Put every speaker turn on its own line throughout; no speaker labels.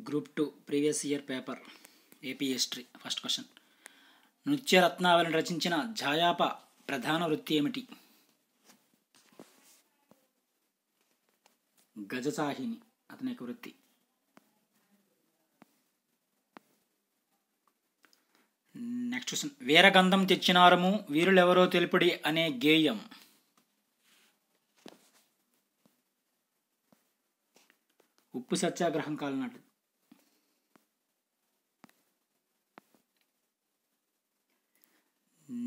Group 2 previous year paper AP history first question. నృత్యరత్నావళిని రచించిన ఝాయాప ప్రధాన వృత్తి ఏమిటి? గజసాహిని అతని యొక్క వృత్తి. Next question. వీరగంధం తెచ్చినారము వీరులెవరో తెలుపుడి అనే గేయం ఉప్పు సత్యాగ్రహం కాలం నాటి.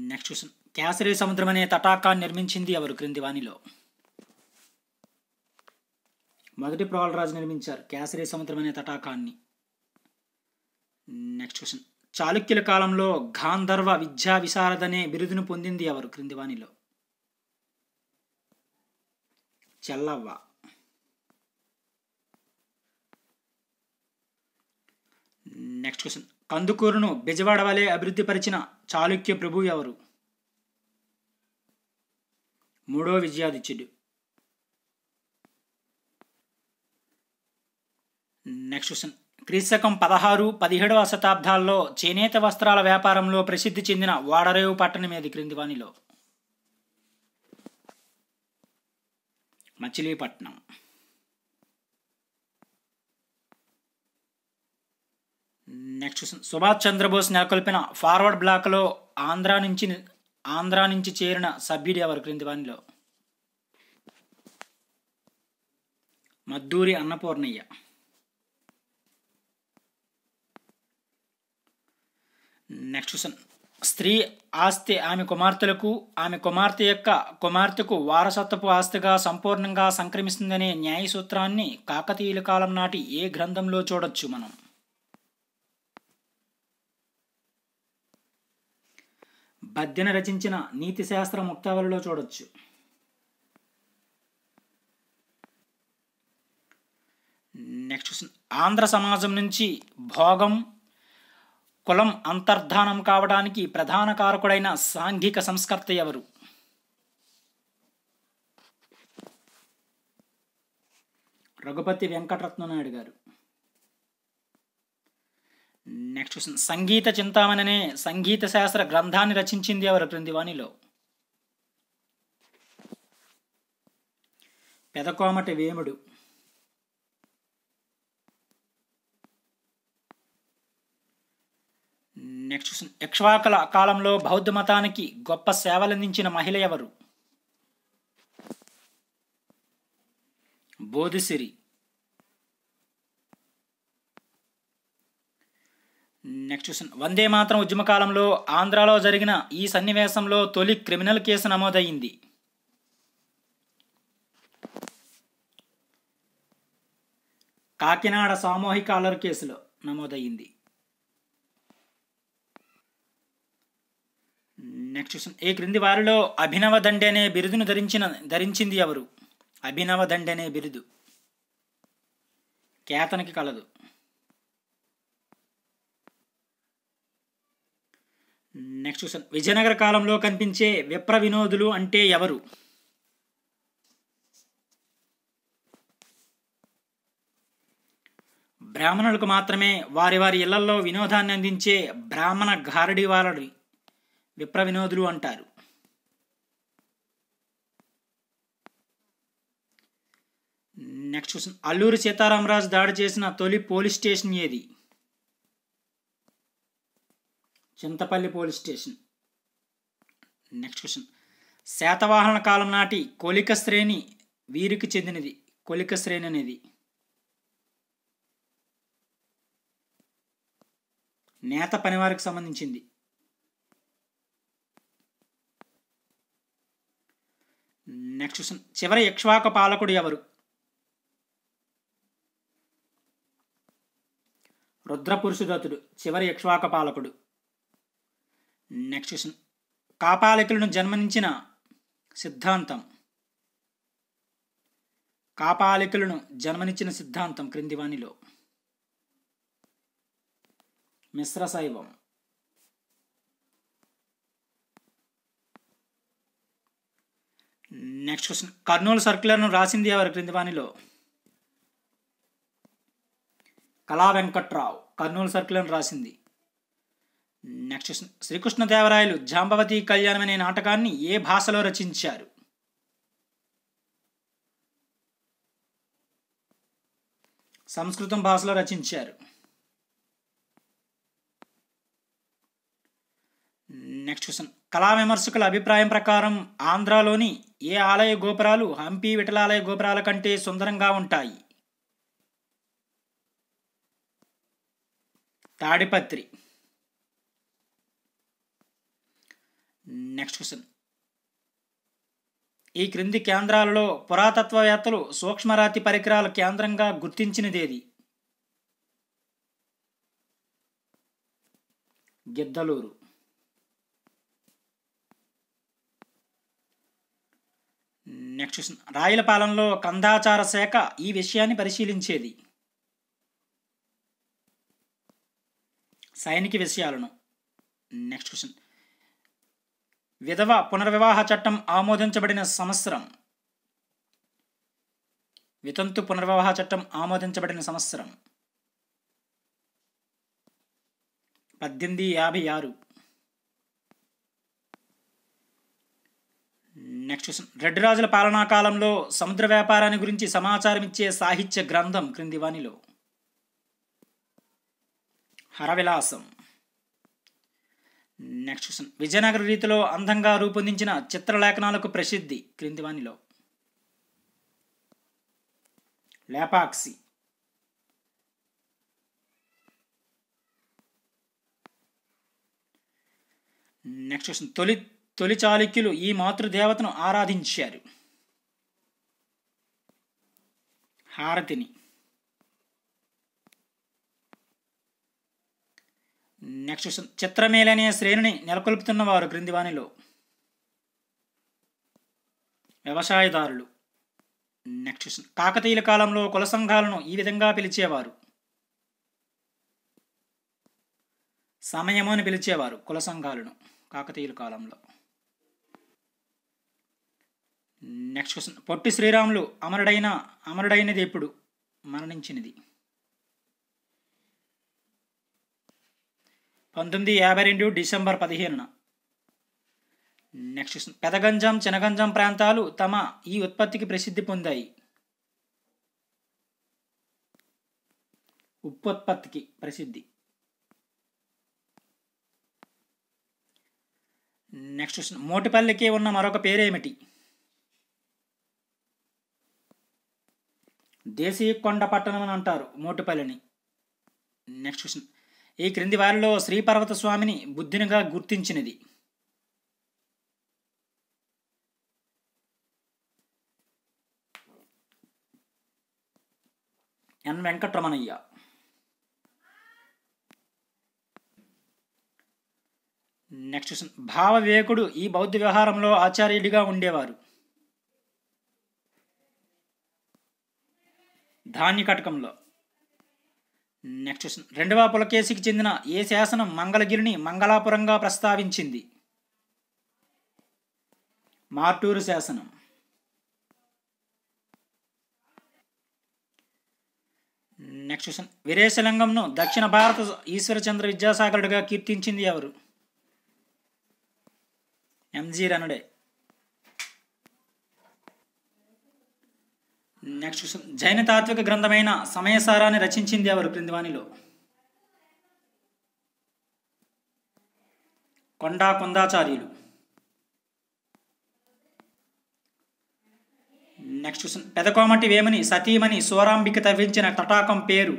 Next question. కేసరి సముద్రం అనే తటాకాన్ని నిర్మించింది ఎవరు క్రింది వానిలో? మొదటి ప్రోలరాజు నిర్మించారు కేసరి సముద్రం అనే తటాకాన్ని. Next question. చాళుక్యుల కాలంలో గాంధర్వ విద్యా విశారదనే బిరుదును పొందింది ఎవరు క్రింది వానిలో? చెల్లవ్వ. Next question. కందుకూరును బెజవాడ వలె అభివృద్ధి పరిచిన చాళుక్య ప్రభు ఎవరు? మూడో విజయాదిత్యుడు. Next question. క్రీస్తకం 16-17వ శతాబ్దాల్లో చేనేత వస్త్రాల వ్యాపారంలో ప్రసిద్ధి చెందిన వాడరేవు పట్టణం ఏది క్రింది వానిలో? మచిలీపట్నం. Next question. సుభాష్ చంద్రబోస్ నెలకొల్పిన ఫార్వర్డ్ బ్లాక్లో ఆంధ్రా నుంచి చేరిన సభ్యుడు ఎవరు క్రింది వానిలో? మద్దూరి అన్నపూర్ణయ్య. Next question. స్త్రీ ఆస్తి ఆమె కుమార్తెలకు ఆమె కుమార్తె యొక్క కుమార్తెకు వారసత్వపు ఆస్తిగా సంపూర్ణంగా సంక్రమిస్తుందనే న్యాయ సూత్రాన్ని కాకతీయుల కాలం నాటి ఏ గ్రంథంలో చూడొచ్చు మనం? బద్దెన రచించిన నీతి శాస్త్ర ముక్తావళిలో చూడొచ్చు. Next question. ఆంధ్ర సమాజం నుంచి భోగం కులం అంతర్ధానం కావడానికి ప్రధాన కారకుడైన సాంఘిక సంస్కర్త ఎవరు? రఘుపతి వెంకటరత్న నాయుడు గారు. Next question. సంగీత చింతామణి అనే సంగీత శాస్త్ర గ్రంథాన్ని రచించింది ఎవరు క్రింది వానిలో? పెదకోమటి వేముడు. Next question. ఇక్ష్వాకుల కాలంలో బౌద్ధ మతానికి గొప్ప సేవలందించిన మహిళ ఎవరు? బోధిసిరి. Next question. వందే మాతరం ఉద్యమ కాలంలో ఆంధ్రాలో జరిగిన ఈ సన్నివేశంలో తొలి క్రిమినల్ కేసు నమోదయ్యింది. కాకినాడ సామూహిక అల్లరి కేసులో నమోదయ్యింది. Next question. ఈ క్రింది వారిలో అభినవ దండి అనే బిరుదును ధరించింది ఎవరు? అభినవ దండి అనే బిరుదు కేతనికి కలదు. Next question. విజయనగర కాలంలో కనిపించే విప్ర వినోదులు అంటే ఎవరు? బ్రాహ్మణులకు మాత్రమే వారి వారి ఇళ్లలో వినోదాన్ని అందించే బ్రాహ్మణ గారడి వారిని విప్ర వినోదులు అంటారు. Next question. అల్లూరి సీతారామరాజు దాడి చేసిన తొలి పోలీస్ స్టేషన్ ఏది? Chintapalli police station. Next question. శాతవాహనుల కాలం నాటి కొలిక శ్రేణి వీరికి చెందినది. కొలిక శ్రేణి అనేది నేత పనివారికి సంబంధించింది. Next question. చివరి ఇక్ష్వాక పాలకుడు ఎవరు? రుద్రపురుషదత్తుడు చివరి ఇక్ష్వాక పాలకుడు. Next question. కాపాలికులను జన్మనించిన సిద్ధాంతం క్రింది వానిలో? మిశ్ర శైవం. Next question. కర్నూలు సర్క్యులర్ను రాసింది ఎవరు క్రింది వానిలో? కళా వెంకట్రావు కర్నూలు సర్కిల్ అని రాసింది. నెక్స్ట్ క్వశ్చన్, శ్రీకృష్ణదేవరాయలు జాంబవతి కళ్యాణం అనే నాటకాన్ని ఏ భాషలో రచించారు? సంస్కృతం భాషలో రచించారు. నెక్స్ట్ క్వశ్చన్, కళా విమర్శకుల అభిప్రాయం ప్రకారం ఆంధ్రాలోని ఏ ఆలయ గోపురాలు హంపి విఠలాలయ గోపురాల కంటే సుందరంగా ఉంటాయి? తాడిపత్రి. నెక్స్ట్ క్వశ్చన్, ఈ క్రింది కేంద్రాలలో పురాతత్వవేత్తలు సూక్ష్మరాతి పరికరాల కేంద్రంగా గుర్తించినదేది? గిద్దలూరు. నెక్స్ట్ క్వశ్చన్, రాయలపాలెంలో కందాచార శాఖ ఈ విషయాన్ని పరిశీలించేది? సైనిక విషయాలను. నెక్స్ట్ క్వశ్చన్, విధవ పునర్వివాహ చట్టం ఆమోదించబడిన సంవత్సరం? వితంతు పునర్వివాహ చట్టం ఆమోదించబడిన సంవత్సరం 1856. నెక్స్ట్ క్వశ్చన్, రెడ్డి రాజుల పాలనా కాలంలో సముద్ర వ్యాపారాన్ని గురించి సమాచారం ఇచ్చే సాహిత్య గ్రంథం క్రింది వానిలో? హరవిలాసం. నెక్స్ట్ క్వశ్చన్, విజయనగర రీతిలో అందంగా రూపొందించిన చిత్రలేఖనాలకు ప్రసిద్ధి క్రింది వానిలో? లేపాక్షి. నెక్స్ట్ క్వశ్చన్, తొలి చాళుక్యులు ఈ మాతృదేవతను ఆరాధించారు? హారతిని. నెక్స్ట్ క్వశ్చన్, చిత్రమేళ అనే శ్రేణిని నెలకొల్పుతున్నవారు క్రింది వానిలో? వ్యవసాయదారులు. నెక్స్ట్ క్వశ్చన్, కాకతీయుల కాలంలో కుల సంఘాలను ఈ విధంగా పిలిచేవారు? సమయము అని పిలిచేవారు కుల సంఘాలను కాకతీయుల కాలంలో. నెక్స్ట్ క్వశ్చన్, పొట్టి శ్రీరాములు అమరుడైనది ఎప్పుడు? మరణించినది 1952 December 15న. Next question, Pedaganjam Chinaganjam ప్రాంతాలు తమ ఈ ఉత్పత్తికి ప్రసిద్ధి పొందాయి? ఉప్పు ఉత్పత్తికి ప్రసిద్ధి. నెక్స్ట్ క్వశ్చన్, మోటిపల్లికి ఉన్న మరొక పేరేమిటి? దేశీయ కొండ పట్టణం అని అంటారు మోటిపల్లిని. నెక్స్ట్ క్వశ్చన్, ఈ క్రింది వారిలో శ్రీపర్వత స్వామిని బుద్ధునిగా గుర్తించినది? ఎన్ వెంకటరమణయ్య. నెక్స్ట్ క్వశ్చన్, భావ వివేకుడు ఈ బౌద్ధ వ్యవహారంలో ఆచార్యుడిగా ఉండేవారు? ధాన్యకటకంలో. నెక్స్ట్ క్వశ్చన్, రెండవ పులకేశికి చెందిన ఏ శాసనం మంగళగిరిని మంగళాపురంగా ప్రస్తావించింది? మార్టూరు శాసనం. నెక్స్ట్ క్వశ్చన్, వీరేశలింగంను దక్షిణ భారత ఈశ్వరచంద్ర విద్యాసాగరుడిగా కీర్తించింది ఎవరు? ఎంజి రనడే. నెక్స్ట్ క్వశ్చన్, జైన తాత్విక గ్రంథమైన సమయసారాన్ని రచించింది ఎవరు క్రింది వానిలో? కొండాచార్యులు. నెక్స్ట్ క్వశ్చన్, పెదకోమటి వేమని సతీమణి సోరాంబిక తవ్వించిన తటాకం పేరు?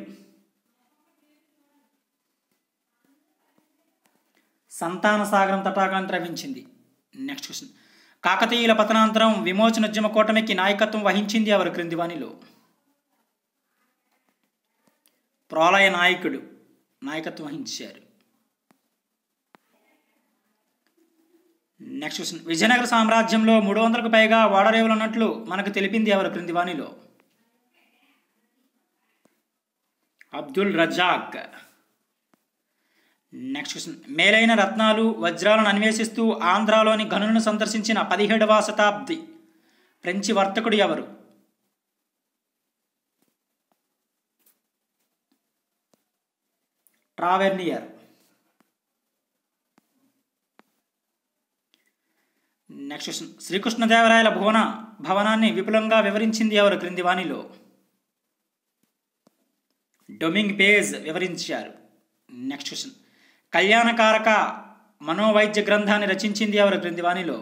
సంతాన సాగరం తటాకాన్ని తవ్వించింది. నెక్స్ట్ క్వశ్చన్, కాకతీయుల పతనాంతరం విమోచనోద్యమ కూటమికి నాయకత్వం వహించింది ఎవరు క్రింది వానిలో? ప్రోలయ నాయకుడు నాయకత్వం వహించారు. నెక్స్ట్ క్వశ్చన్, విజయనగర సామ్రాజ్యంలో 300కు పైగా ఓడరేవులు ఉన్నట్లు మనకు తెలిపింది ఎవరు క్రింది వానిలో? అబ్దుల్ రజాక్. నెక్స్ట్ క్వశ్చన్, మేలైన రత్నాలు వజ్రాలను అన్వేషిస్తూ ఆంధ్రాలోని గనులను సందర్శించిన 17వ శతాబ్ది ఫ్రెంచి వర్తకుడు ఎవరు? ట్రావెర్నియర్. నెక్స్ట్ క్వశ్చన్, శ్రీకృష్ణదేవరాయల భవనాన్ని విపులంగా వివరించింది ఎవరు క్రింది వాణిలో? డొమింగ్ పేజ్ వివరించారు. నెక్స్ట్ క్వశ్చన్, కళ్యాణకారక మనోవైద్య గ్రంథాన్ని రచించింది ఎవరు క్రింది వాణిలో?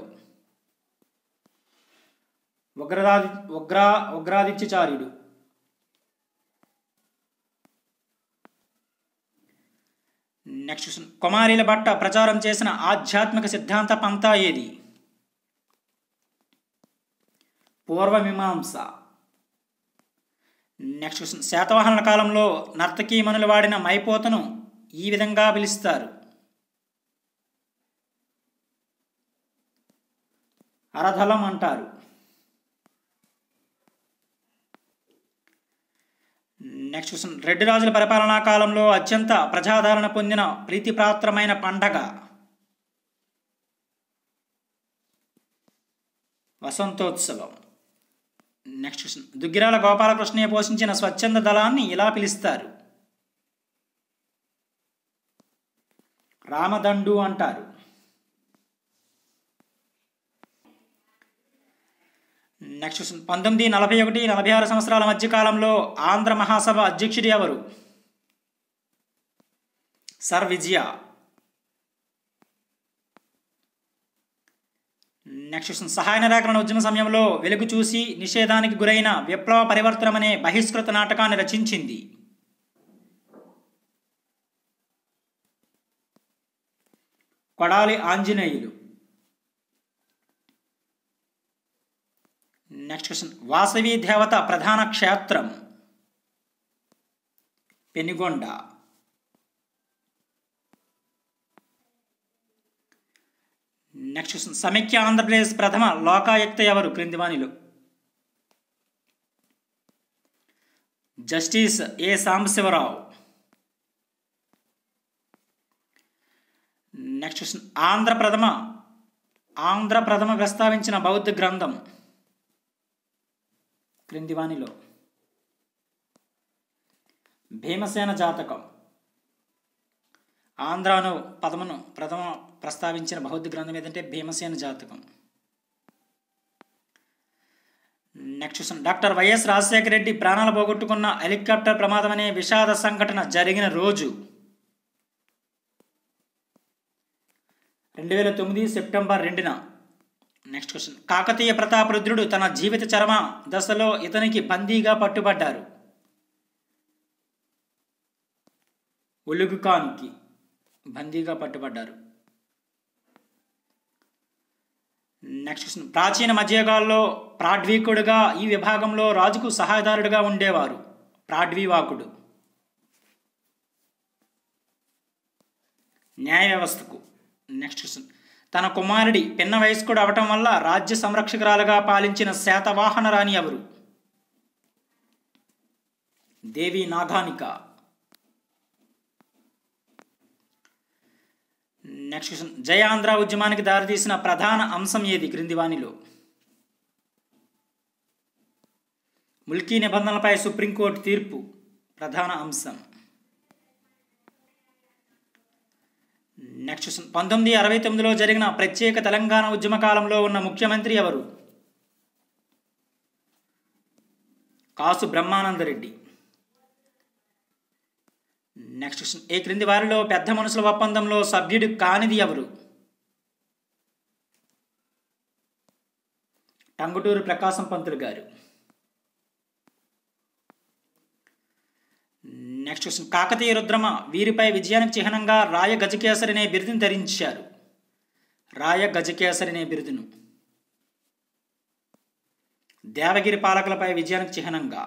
ఉగ్రాదిత్యచార్యుడు. నెక్స్ట్ క్వశ్చన్, కుమారిల భట్ట ప్రచారం చేసిన ఆధ్యాత్మిక సిద్ధాంత పంథా ఏది? పూర్వమీమాంస. నెక్స్ట్ క్వశ్చన్, శాతవాహనుల కాలంలో నర్తకీమణులు వాడిన మైపోతను ఈ విధంగా పిలుస్తారు? అరధలం అంటారు. నెక్స్ట్ క్వశ్చన్, రెడ్డి రాజుల పరిపాలనా కాలంలో అత్యంత ప్రజాదరణ పొందిన ప్రీతిపాత్రమైన పండగ? వసంతోత్సవం. నెక్స్ట్ క్వశ్చన్, దుగ్గిరాల గోపాలకృష్ణయ్య పోషించిన స్వచ్ఛంద దళాన్ని ఇలా పిలుస్తారు? రామదండు అంటారు. నెక్స్ట్ క్వశ్చన్, 1941-46 సంవత్సరాల మధ్యకాలంలో ఆంధ్ర మహాసభ అధ్యక్షుడు ఎవరు? సర్ విజయ. నెక్స్ట్ క్వశ్చన్, సహాయ నిరాకరణ ఉద్యమ సమయంలో వెలుగు చూసి నిషేధానికి గురైన విప్లవ పరివర్తనం అనే బహిష్కృత నాటకాన్ని రచించింది? కొడాలి ఆంజనేయులు. నెక్స్ట్ క్వశ్చన్, వాసవి దేవత ప్రధాన క్షేత్రం? పెనుగొండ. నెక్స్ట్ క్వశ్చన్, సమైక్య ఆంధ్రప్రదేశ్ ప్రథమ లోకాయుక్త ఎవరు క్రింది వాణిలో? Justice A Sambasivarao. Next question, Andhra ప్రథమ ప్రస్తావించిన బౌద్ధ గ్రంథం క్రింది వాణిలో? భీమసేన జాతకం. ఆంధ్రాను ప్రథమ ప్రస్తావించిన బౌద్ధ గ్రంథం ఏదంటే భీమసేన జాతకం. Next question, doctor YS Rajasekhara Reddy ప్రాణాలు పోగొట్టుకున్న హెలికాప్టర్ ప్రమాదం అనే విషాద సంఘటన జరిగిన రోజు? 2009 September 2న. Next question, Kakatiya Prataparudrudu తన జీవిత చరమ దశలో ఇతనికి బందీగా పట్టుబడ్డారు? ఒలుగుకానికి బందీగా పట్టుబడ్డారు. నెక్స్ట్ క్వశ్చన్, ప్రాచీన మధ్యయుగాల్లో ప్రాడ్వీకుడుగా ఈ విభాగంలో రాజుకు సహాయదారుడుగా ఉండేవారు? ప్రాడ్వీవాకుడు. న్యాయ వ్యవస్థకు. నెక్స్ట్ క్వశ్చన్, తన కుమారుడి పిన్న వయస్కుడు అవటం వల్ల రాజ్య సంరక్షకురాలుగా పాలించిన శాతవాహన రాణి ఎవరు? దేవి నాగానిక. నెక్స్ట్ క్వశ్చన్, జయ ఆంధ్ర ఉద్యమానికి దారితీసిన ప్రధాన అంశం ఏది క్రింది వాణిలో? ముల్కీ నిబంధనలపై సుప్రీంకోర్టు తీర్పు ప్రధాన అంశం. నెక్స్ట్ క్వశ్చన్, 1969లో జరిగిన ప్రత్యేక తెలంగాణ ఉద్యమ కాలంలో ఉన్న ముఖ్యమంత్రి ఎవరు? కాసు బ్రహ్మానందరెడ్డి. నెక్స్ట్ క్వశ్చన్, ఈ క్రింది వారిలో పెద్ద మనుషుల ఒప్పందంలో సభ్యుడు కానిది ఎవరు? టంగుటూరి ప్రకాశం పంతులు గారు. నెక్స్ట్ క్వశ్చన్, కాకతీయ రుద్రమ వీరిపై విజయానికి చిహ్నంగా రాయ గజకేసరి అనే బిరుదును ధరించారు? రాయ గజకేసరి అనే బిరుదును. దేవగిరి పాలకులపై విజయానికి చిహ్నంగా.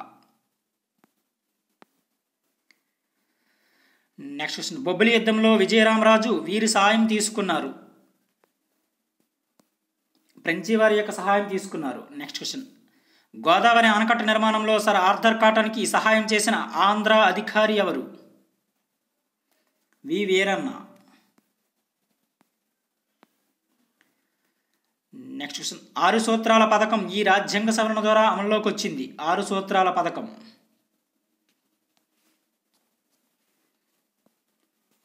నెక్స్ట్ క్వశ్చన్, బొబ్బిలి యుద్ధంలో విజయరామరాజు వీరి సహాయం తీసుకున్నారు? ఫ్రెంచి వారి యొక్క సహాయం తీసుకున్నారు. నెక్స్ట్ క్వశ్చన్, గోదావరి ఆనకట్ట నిర్మాణంలో సర్ ఆర్థర్ కాటన్కి సహాయం చేసిన ఆంధ్ర అధికారి ఎవరు? వి వీరన్న. నెక్స్ట్ క్వశ్చన్, 6 సూత్రాల పథకం ఈ రాజ్యాంగ సవరణ ద్వారా అమల్లోకి వచ్చింది? 6 సూత్రాల పథకం.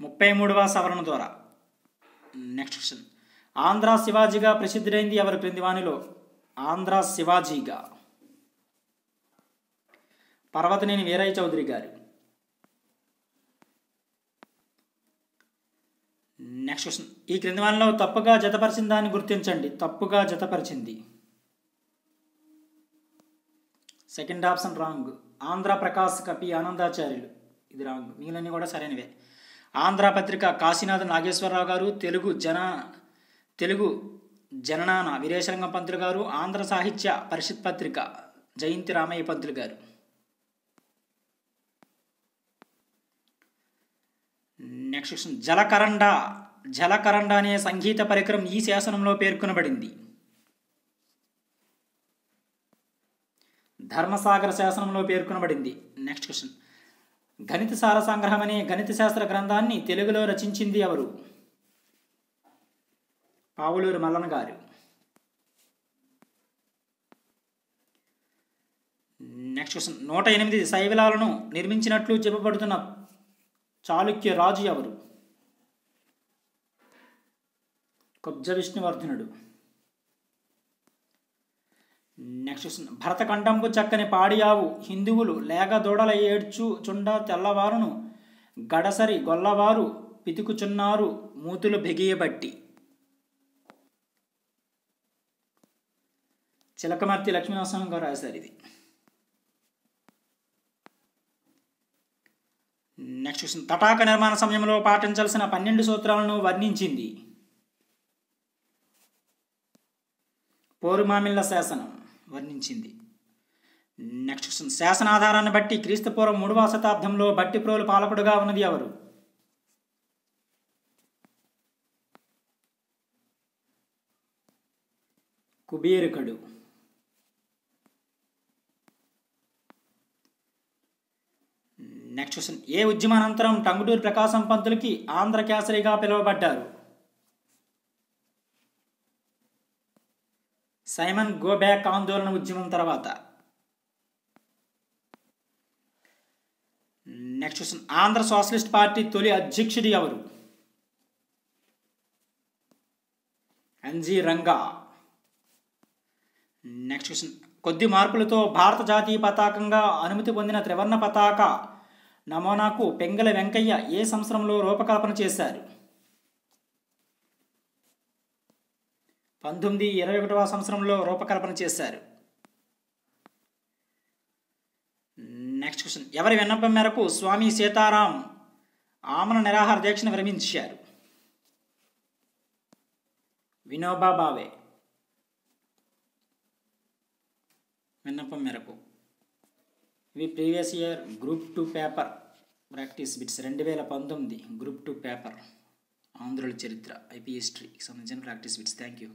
33వ సవరణ ద్వారా. నెక్స్ట్ క్వశ్చన్, ఆంధ్ర శివాజీగా ప్రసిద్ధుడైంది ఎవరు క్రింది వానిలో? ఆంధ్ర శివాజీగా పర్వతనేని వీరయ్య చౌదరి గారు. నెక్స్ట్ క్వశ్చన్, ఈ క్రింది వానిలో తప్పుగా జతపరిచిన దాన్ని గుర్తించండి. తప్పుగా జతపరిచింది. Second option wrong. Andhra Prakash కపి ఆనందాచార్యులు, ఇది రాంగ్. మిగిలినవి కూడా సరైనవే. ఆంధ్ర పత్రిక కాశీనాథ నాగేశ్వరరావు గారు. తెలుగు జననాన వీరేశలింగం పంతులు గారు. ఆంధ్ర సాహిత్య పరిషత్ పత్రిక జయంతి రామయ్య పంతులు గారు. నెక్స్ట్ క్వశ్చన్, జలకరండ అనే సంగీత పరికరం ఈ శాసనంలో పేర్కొనబడింది. ధర్మసాగర శాసనంలో పేర్కొనబడింది. నెక్స్ట్ క్వశ్చన్, గణిత సార సంగ్రహం అనే గణిత శాస్త్ర గ్రంథాన్ని తెలుగులో రచించింది ఎవరు? పావులూరు మల్లన గారు. నెక్స్ట్ క్వశ్చన్, 108 శైవలాలను నిర్మించినట్లు చెప్పబడుతున్న చాళుక్య రాజు ఎవరు? కుబ్జ విష్ణువర్ధనుడు. నెక్స్ట్ క్వశ్చన్, భరతఖండంబు చక్కని పాడియావు హిందువులు లేక దూడల ఏడ్చు చుండ తెల్లవారును గడసరి గొల్లవారు పితుకుచున్నారు మూతులు బెగియబట్టి. చిలకమర్తి లక్ష్మీనరసింహం గారు రాశారు ఇది. నెక్స్ట్ క్వశ్చన్, తటాక నిర్మాణ సమయంలో పాటించాల్సిన 12 సూత్రాలను వర్ణించింది. పోరుమామిళ్ళ శాసనం వర్ణించింది. నెక్స్ట్ క్వశ్చన్, శాసనాధారాన్ని బట్టి క్రీస్తుపూర్వం 3వ శతాబ్దంలో భట్టిప్రోలు పాలకుడుగా ఉన్నది ఎవరు? కుబేరుకడు. నెక్స్ట్ క్వశ్చన్, ఏ ఉద్యమానంతరం టంగుటూరి ప్రకాశం పంతులకి ఆంధ్ర కేసరిగా పిలువబడ్డారు? సైమన్ గోబ్యాక్ ఆందోళన ఉద్యమం తర్వాత. Next question, Andhra socialist party తొలి అధ్యక్షుడు ఎవరు? ఎన్జి రంగా. నెక్స్ట్ క్వశ్చన్, కొద్ది మార్పులతో భారత జాతీయ పతాకంగా అనుమతి పొందిన త్రివర్ణ పతాక నమూనాకు పెంగళ వెంకయ్య ఏ సంవత్సరంలో రూపకల్పన చేశారు? 1921వ సంవత్సరంలో రూపకల్పన చేశారు. నెక్స్ట్ క్వశ్చన్, ఎవరి విన్నపం మేరకు స్వామి సీతారాం ఆమరణ నిరాహార దీక్షను విరమించారు? వినోబా భావే విన్నపం మేరకు. ఇవి previous year group 2 paper practice bits 2019 group 2 paper ఆంధ్రుల చరిత్ర ఐపీ హిస్టరీకి సంబంధించిన ప్రాక్టీస్ బిట్స్. Thank you.